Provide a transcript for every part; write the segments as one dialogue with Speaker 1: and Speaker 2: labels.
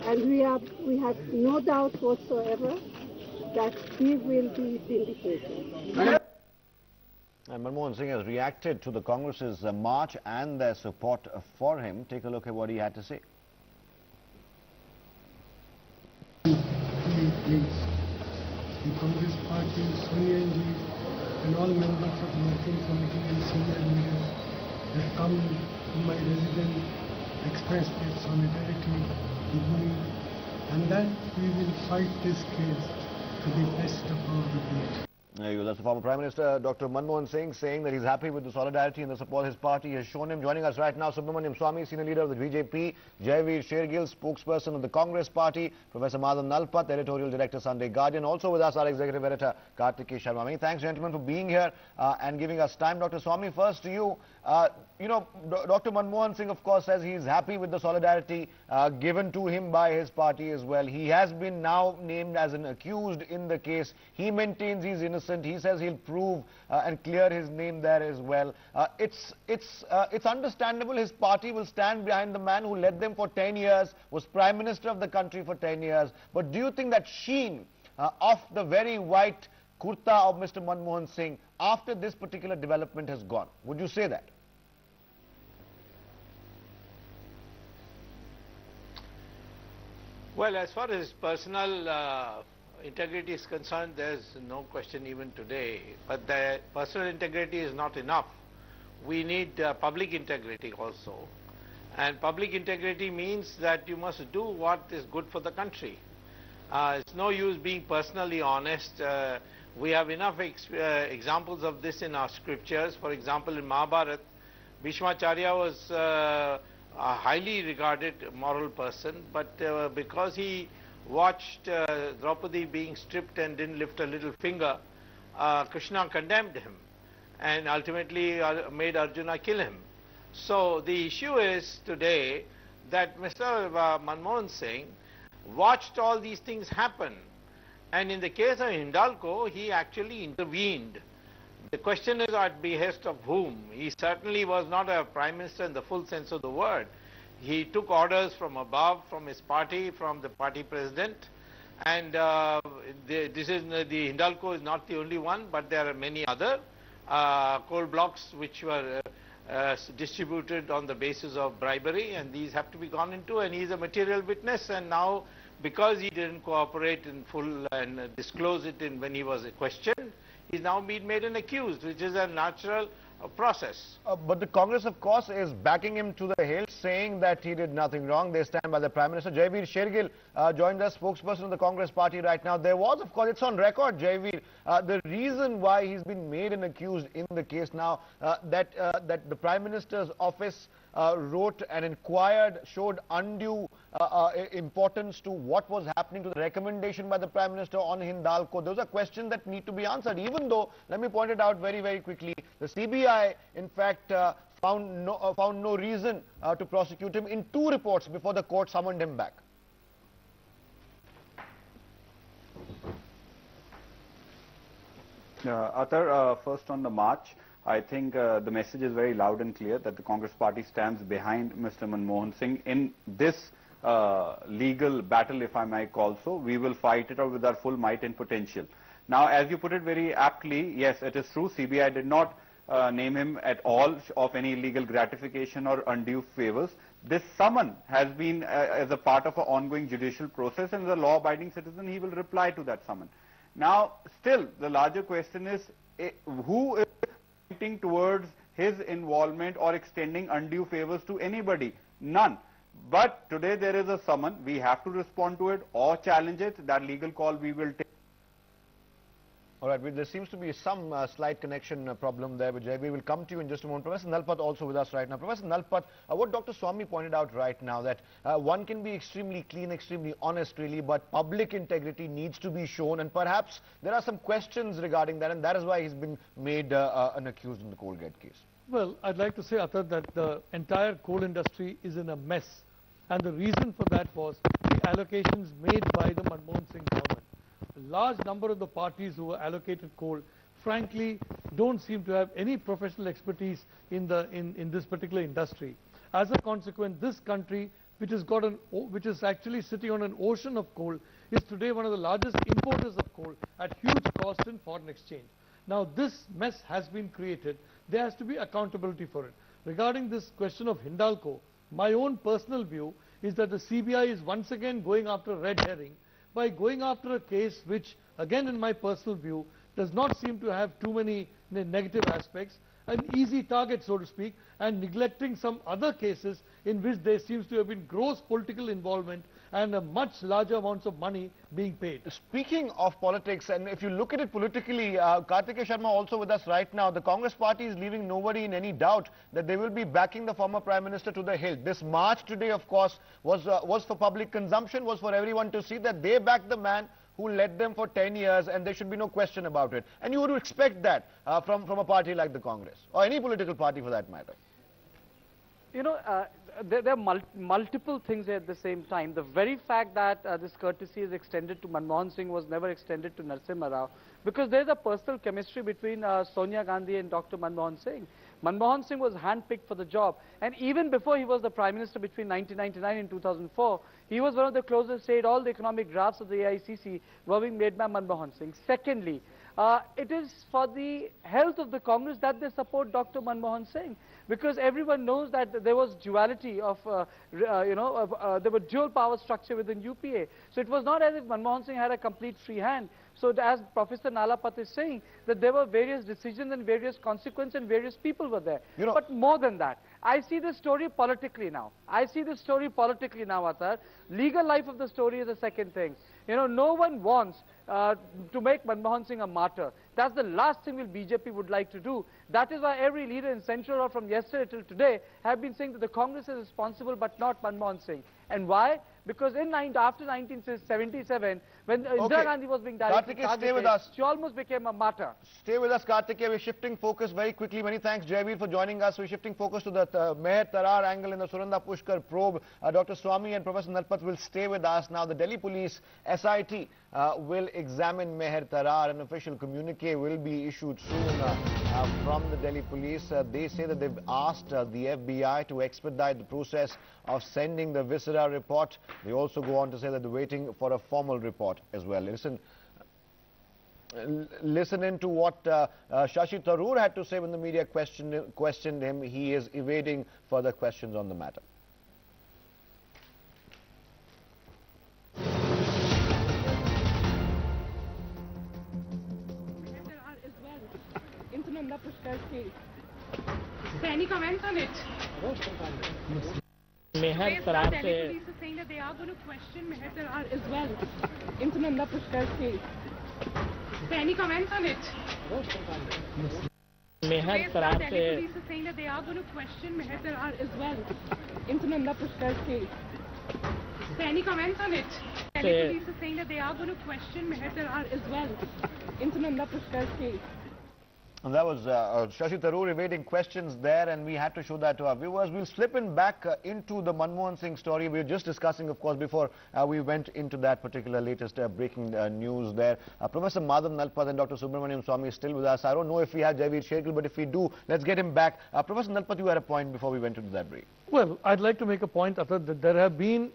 Speaker 1: And we have no doubt whatsoever that he will be vindicated.
Speaker 2: And Manmohan Singh has reacted to the Congress's march and their support for him. Take a look at what he had to say.
Speaker 3: Please, the Congress Party, Sonia Ji, and all members of the working committee and senior leaders have come to my residence, express their solidarity with me, and that we will fight this case to the best of our ability.
Speaker 2: There you go. That's the former Prime Minister, Dr. Manmohan Singh, saying that he's happy with the solidarity and the support his party has shown him. Joining us right now, Subramaniam Swamy, senior leader of the BJP, Jaiveer Shergill, spokesperson of the Congress Party, Professor Madhav Nalpat, editorial director, Sunday Guardian. Also with us, our executive editor, Kartikeya Sharma. Many thanks, gentlemen, for being here and giving us time. Dr. Swamy, first to you. Dr. Manmohan Singh, of course, says he's happy with the solidarity given to him by his party as well. He has been now named as an accused in the case. He maintains he's innocent. He says he'll prove and clear his name there as well. It's understandable his party will stand behind the man who led them for 10 years, was Prime Minister of the country for 10 years. But do you think that sheen of the very white kurta of Mr. Manmohan Singh after this particular development has gone? Would you say that?
Speaker 4: Well, as far as personal integrity is concerned, there's no question even today. But the personal integrity is not enough. We need public integrity also. And public integrity means that you must do what is good for the country. It's no use being personally honest. We have enough examples of this in our scriptures. For example, in Mahabharata, Bhishmacharya was a highly regarded moral person, but because he watched Draupadi being stripped and didn't lift a little finger, Krishna condemned him and ultimately made Arjuna kill him. So the issue is today that Mr. Manmohan Singh watched all these things happen, and in the case of Hindalco, he actually intervened. The question is at behest of whom? He certainly was not a Prime Minister in the full sense of the word. He took orders from above, from his party, from the party president, and the Hindalco is not the only one, but there are many other coal blocks which were distributed on the basis of bribery, and these have to be gone into, and he is a material witness. And now, because he didn't cooperate in full and disclose it when he was questioned, he's now been made an accused, which is a natural process.
Speaker 2: But the Congress, of course, is backing him to the hill, saying that he did nothing wrong. They stand by the Prime Minister. Jaiveer Shergill joined us, spokesperson of the Congress Party right now. There was, of course, it's on record, Jaiveer, the reason why he's been made an accused in the case now, that the Prime Minister's office wrote and inquired, showed undue importance to what was happening to the recommendation by the Prime Minister on Hindalco. Those are questions that need to be answered, even though, let me point it out very, very quickly, the CBI, in fact, found no reason to prosecute him in 2 reports before the court summoned him back.
Speaker 5: Atar, first on the march, I think the message is very loud and clear that the Congress Party stands behind Mr. Manmohan Singh in this legal battle, if I might call so. We will fight it out with our full might and potential. Now, as you put it very aptly, yes, it is true, CBI did not name him at all of any illegal gratification or undue favors. This summon has been as a part of an ongoing judicial process, and as a law-abiding citizen, he will reply to that summon. Now, still, the larger question is, who is pointing towards his involvement or extending undue favors to anybody? None. But today there is a summon. We have to respond to it or challenge it. That legal call we will take.
Speaker 2: All right, well, there seems to be some slight connection problem there with Jaiveer. We'll come to you in just a moment. Professor Nalpat also with us right now. Professor Nalpat, what Dr. Swamy pointed out right now, that one can be extremely clean, extremely honest really, but public integrity needs to be shown, and perhaps there are some questions regarding that, and that is why he's been made an accused in the Coalgate case.
Speaker 6: Well, I'd like to say, Atar, that the entire coal industry is in a mess, and the reason for that was the allocations made by the Manmohan Singh government. A large number of the parties who were allocated coal, frankly, don't seem to have any professional expertise in this particular industry. As a consequence, this country which which is actually sitting on an ocean of coal, is today one of the largest importers of coal at huge cost in foreign exchange. Now this mess has been created. There has to be accountability for it. Regarding this question of Hindalco, my own personal view is that the CBI is once again going after a red herring by going after a case which, again in my personal view, does not seem to have too many negative aspects, an easy target, so to speak, and neglecting some other cases in which there seems to have been gross political involvement and a much larger amounts of money being paid.
Speaker 2: Speaking of politics, and if you look at it politically, Kartikeya Sharma also with us right now, the Congress party is leaving nobody in any doubt that they will be backing the former Prime Minister to the hilt. This march today, of course, was for public consumption, was for everyone to see that they backed the man who led them for 10 years, and there should be no question about it. And you would expect that from a party like the Congress, or any political party for that matter.
Speaker 7: You know, there are multiple things at the same time. The very fact that this courtesy is extended to Manmohan Singh was never extended to Narasimha Rao, because there is a personal chemistry between Sonia Gandhi and Dr. Manmohan Singh. Manmohan Singh was handpicked for the job, and even before he was the Prime Minister between 1999 and 2004, he was one of the closest aid. All the economic drafts of the AICC were being made by Manmohan Singh. Secondly, it is for the health of the Congress that they support Dr. Manmohan Singh, because everyone knows that there was duality of, there were dual power structure within UPA. So it was not as if Manmohan Singh had a complete free hand. So as Professor Nalapat is saying, that there were various decisions and various consequences and various people were there. But more than that, I see the story politically now. I see the story politically now, Atar. Legal life of the story is the second thing. You know, no one wants to make Manmohan Singh a martyr. That's the last thing BJP would like to do. That is why every leader in Central or from yesterday till today have been saying that the Congress is responsible but not Manmohan Singh. And why? Because after 1977, when Indira Gandhi was being targeted,
Speaker 2: stay with us.
Speaker 7: She almost became a martyr.
Speaker 2: Stay with us, Kartikeya. We're shifting focus very quickly. Many thanks, Jaiveer, for joining us. We're shifting focus to the Meher Tarar angle in the Suranda Pushkar probe. Dr. Swami and Professor Nalpat will stay with us. Now, the Delhi Police SIT will examine Meher Tarar. An official communique will be issued soon from the Delhi Police. They say that they've asked the FBI to expedite the process of sending the viscera report. They also go on to say that they're waiting for a formal report as well. Listen into what Shashi Tharoor had to say when the media questioned him. He is evading further questions on the matter.
Speaker 8: Any comments on it?
Speaker 9: Meher Tarar
Speaker 8: Delhi police is saying that they are going to question Meher Tarar as well in Sunanda Pushkar case. Any comments on it?
Speaker 9: Meher Tarar
Speaker 8: Delhi police is saying that they are going to question Meher Tarar as well in Sunanda Pushkar case. Any comments on it? Delhi police is saying that they are going to question Meher Tarar as well in Sunanda Pushkar case.
Speaker 2: And that was Shashi Tharoor evading questions there, and we had to show that to our viewers. We'll slip in back into the Manmohan Singh story. We were just discussing, of course, before we went into that particular latest breaking news there. Professor Madhav Nalpat and Dr. Subramaniam Swami is still with us. I don't know if we have Jaiveer Shergill, but if we do, let's get him back. Professor Nalpat, you had a point before we went into that break.
Speaker 6: Well, I'd like to make a point, Atar, that there have been,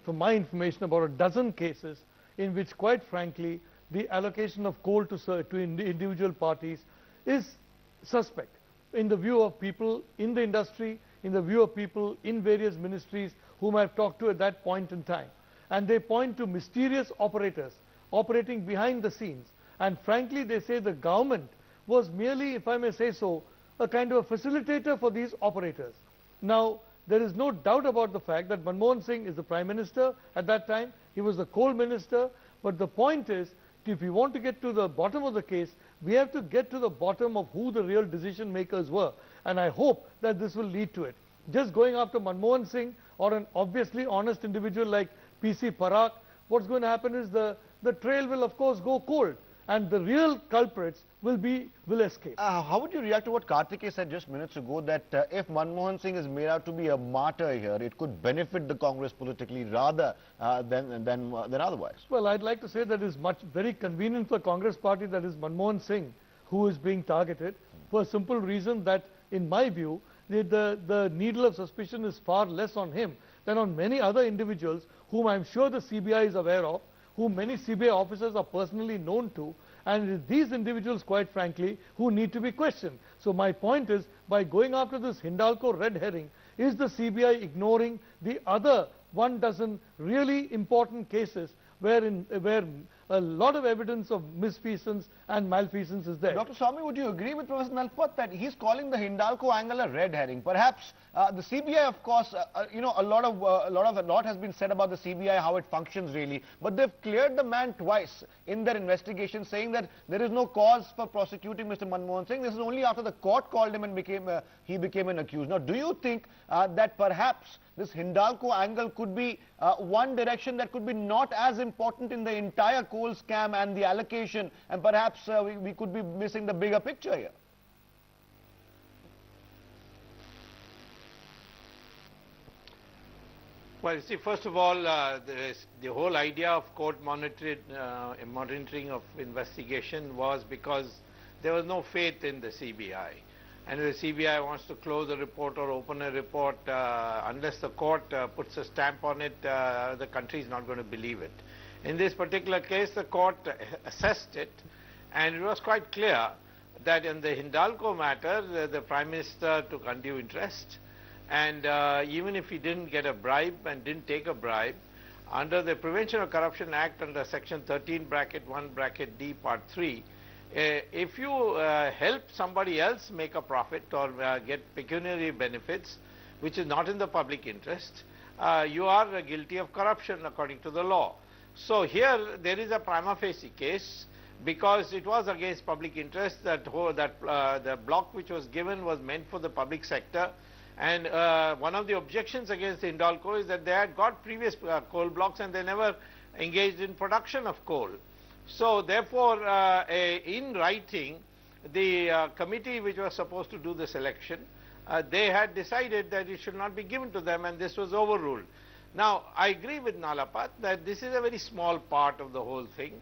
Speaker 6: from my information, about a dozen cases in which, quite frankly, the allocation of coal to individual parties is suspect in the view of people in the industry, in the view of people in various ministries whom I've talked to at that point in time. And they point to mysterious operators operating behind the scenes. And frankly, they say the government was merely, if I may say so, a kind of a facilitator for these operators. Now, there is no doubt about the fact that Manmohan Singh is the Prime Minister at that time. He was the coal minister. But the point is, if we want to get to the bottom of the case, we have to get to the bottom of who the real decision makers were. And I hope that this will lead to it. Just going after Manmohan Singh or an obviously honest individual like PC Parakh, what's going to happen is the trail will of course go cold. And the real culprits will escape.
Speaker 2: How would you react to what Kartikeya said just minutes ago, that if Manmohan Singh is made out to be a martyr here, it could benefit the Congress politically rather than otherwise?
Speaker 6: Well, I'd like to say that it's very convenient for the Congress party that is Manmohan Singh who is being targeted, for a simple reason that, in my view, the needle of suspicion is far less on him than on many other individuals whom I'm sure the CBI is aware of, whom many CBI officers are personally known to, and it is these individuals, quite frankly, who need to be questioned. So my point is, by going after this Hindalco red herring, is the CBI ignoring the other 12 really important cases where a lot of evidence of misfeasance and malfeasance is there?
Speaker 2: Dr. Swamy, would you agree with Professor Nalpat that he's calling the Hindalco angle a red herring? Perhaps the CBI, of course, you know, a lot has been said about the CBI, how it functions really, but they've cleared the man twice in their investigation, saying that there is no cause for prosecuting Mr. Manmohan Singh. This is only after the court called him and he became an accused. Now, do you think that perhaps this Hindalco angle could be one direction that could be not as important in the entire coal scam and the allocation, and perhaps we could be missing the bigger picture here?
Speaker 4: Well, you see, first of all, the whole idea of court monitoring of investigation was because there was no faith in the CBI. And if the CBI wants to close a report or open a report, unless the court puts a stamp on it, the country is not going to believe it. In this particular case, the court assessed it, and it was quite clear that in the Hindalco matter, the Prime Minister took undue interest. And even if he didn't get a bribe and didn't take a bribe, under the Prevention of Corruption Act, under Section 13(1)(d) Part 3, if you help somebody else make a profit or get pecuniary benefits, which is not in the public interest, you are guilty of corruption according to the law. So here there is a prima facie case, because it was against public interest that the block which was given was meant for the public sector. And one of the objections against Hindalco is that they had got previous coal blocks and they never engaged in production of coal. So therefore, in writing, the committee which was supposed to do the selection, they had decided that it should not be given to them, and this was overruled. Now, I agree with Nalapat that this is a very small part of the whole thing.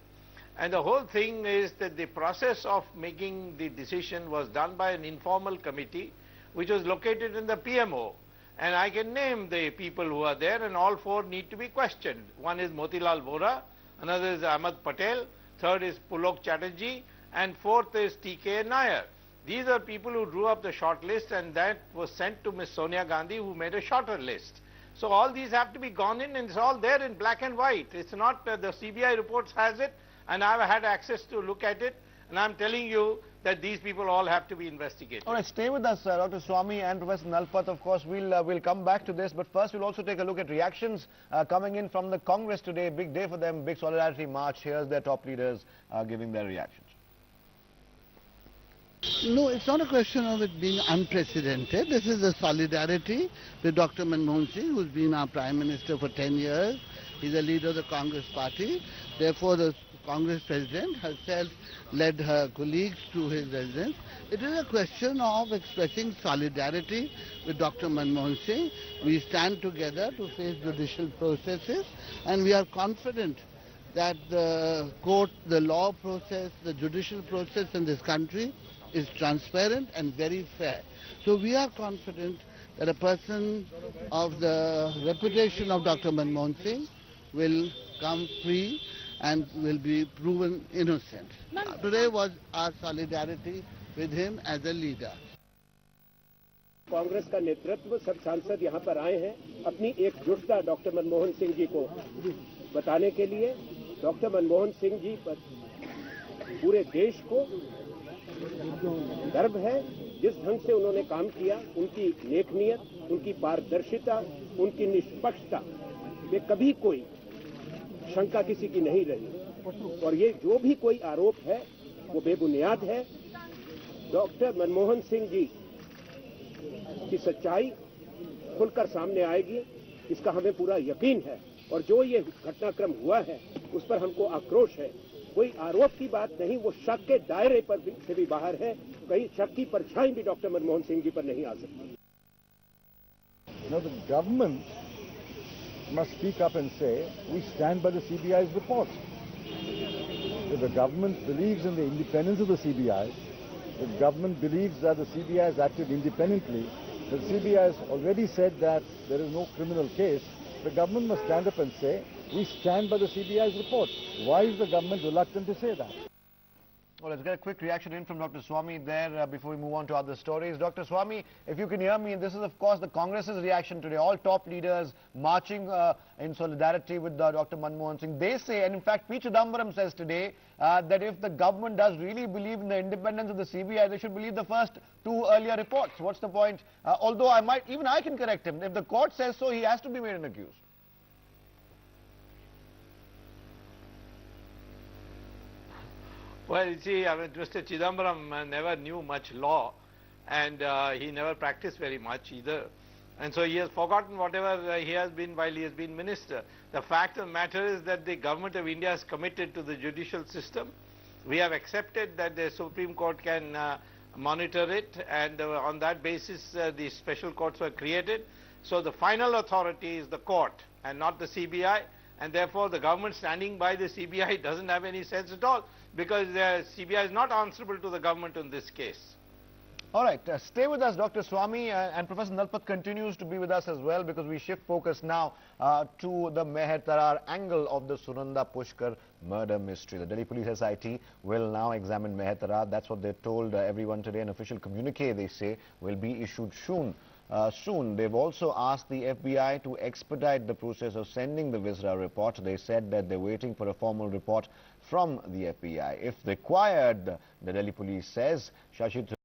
Speaker 4: And the whole thing is that the process of making the decision was done by an informal committee which was located in the PMO. And I can name the people who are there, and all four need to be questioned. One is Motilal Vora, another is Ahmad Patel, third is Pulok Chatterjee, and fourth is T.K. Nair. These are people who drew up the short list, and that was sent to Ms. Sonia Gandhi, who made a shorter list. So all these have to be gone in, and it's all there in black and white. It's not the CBI reports has it, and I've had access to look at it, and I'm telling you that these people all have to be investigated.
Speaker 2: All right, stay with us, Dr. Swamy and Professor Nalpat. Of course, we'll come back to this, but first we'll also take a look at reactions coming in from the Congress today. Big day for them, big solidarity march. Here's their top leaders giving their reactions.
Speaker 9: No, it's not a question of it being unprecedented. This is a solidarity with Dr. Manmohan Singh, who's been our Prime Minister for 10 years. He's a leader of the Congress party. Therefore, the Congress President herself led her colleagues to his residence. It is a question of expressing solidarity with Dr. Manmohan Singh. We stand together to face judicial processes, and we are confident that the court, the law process, the judicial process in this country is transparent and very fair. So we are confident that a person of the reputation of Dr. Manmohan Singh will come free and will be proven innocent. Today was our solidarity with him as a leader.
Speaker 10: Congress का नेतृत्व सब सांसद यहाँ पर आए हैं अपनी एकजुटता डॉक्टर मनमोहन सिंह जी को बताने के लिए। डॉक्टर मनमोहन सिंह जी पर पूरे देश को गर्व है जिस ढंग से उन्होंने काम किया, उनकी नेकनियत, उनकी पारदर्शिता, उनकी निष्पक्षता, ये कभी कोई शंका किसी की नहीं रही। और ये जो भी कोई आरोप है वो बेबुनियाद है। डॉक्टर मनमोहन सिंह जी की सच्चाई खुलकर सामने आएगी, इसका हमें पूरा यकीन है। और जो ये घटनाक्रम हुआ है उस पर हमको आक्रोश है। कोई आरोप की बात नहीं, वो शक के दायरे पर से भी बाहर है। कहीं शक की परछाई भी डॉक्टर मनमोहन सिंह जी पर नहीं आ सकती।
Speaker 11: You know, the government must speak up and say, we stand by the CBI's report. If the government believes in the independence of the CBI, if government believes that the CBI has acted independently, The CBI has already said that there is no criminal case. The government must stand up and say, we stand by the CBI's report. Why is the government reluctant to say that?
Speaker 2: Well, let's get a quick reaction in from Dr. Swamy there before we move on to other stories. Dr. Swamy, if you can hear me, this is of course the Congress's reaction today. All top leaders marching in solidarity with Dr. Manmohan Singh. They say, and in fact P. Chidambaram says today that if the government does really believe in the independence of the CBI, they should believe the first two earlier reports. What's the point? Although even I can correct him. If the court says so, he has to be made an accused.
Speaker 4: Well, you see, Mr. Chidambaram never knew much law, and he never practiced very much either. And so he has forgotten whatever he has been while he has been minister. The fact of the matter is that the government of India is committed to the judicial system. We have accepted that the Supreme Court can monitor it, and on that basis the special courts were created. So the final authority is the court and not the CBI. And therefore the government standing by the CBI doesn't have any sense at all, because the CBI is not answerable to the government in this case.
Speaker 2: All right, stay with us, Dr. Swamy, and Professor Nalpat continues to be with us as well, because we shift focus now to the Meher Tarar angle of the Sunanda Pushkar murder mystery. The Delhi Police SIT will now examine Meher Tarar. That's what they told everyone today. An official communique, they say, will be issued soon. They've also asked the FBI to expedite the process of sending the Visra report. They said that they're waiting for a formal report from the FBI. If required, the Delhi police says, Shashi